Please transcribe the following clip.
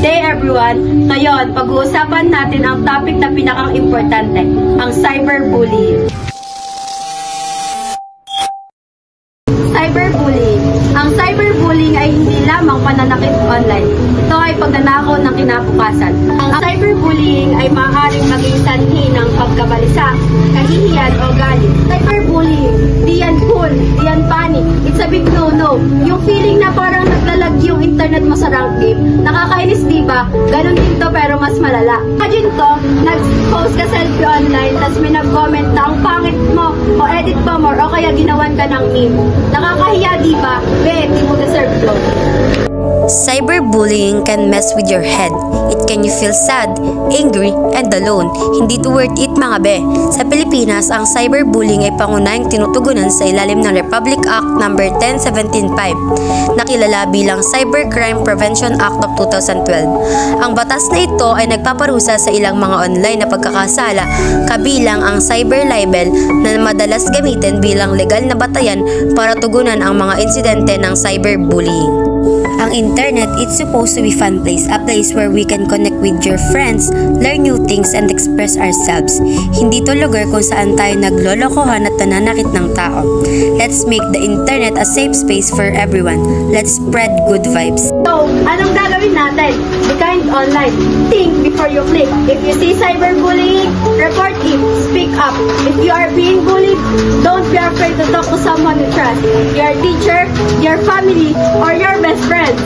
day everyone! Ngayon, pag-uusapan natin ang topic na pinakang-importante, ang cyberbullying. Cyberbullying. Ang cyberbullying ay hindi lamang pananakit online. Ito ay pagnanakaw ng kinabukasan. Ang cyberbullying ay maaaring maging sanhi ng pagkabalisa, kahihiyan o galit. Cyberbullying, di yan cool, di yan funny. It's a big no-no. Yung feeling na parang naglalag yung internet mo sa rank game. Nakakainis, diba? Ganon din to pero mas malala. Imagine to, nag-post ka selfie online, tas may nag-comment na ang pangit mo, o edit pa more, o kaya ginawan ka ng meme. Nakakahiya, diba? Di mo deserve to. Cyberbullying can mess with your head. It can you feel sad, angry, and alone. Hindi to worth it mga be. Sa Pilipinas, ang cyberbullying ay pangunahing tinutugunan sa ilalim ng Republic Act No. 10175 na kilala bilang Cybercrime Prevention Act of 2012. Ang batas na ito ay nagpaparusa sa ilang mga online na pagkakasala kabilang ang cyber libel na madalas gamitin bilang legal na batayan para tugunan ang mga insidente ng cyberbullying. Ang internet, it's supposed to be fun place, a place where we can connect with your friends, learn new things, and express ourselves. Hindi to lugar kung saan tayo naglolokohan at nananakit ng tao. Let's make the internet a safe space for everyone. Let's spread good vibes. So, anong gagawin natin? Be kind online. Think before you click. If you see cyberbullying, report it. Speak up. If you are being bullied, don't be afraid to talk to someone you trust. Your teacher, your family, or your best friend.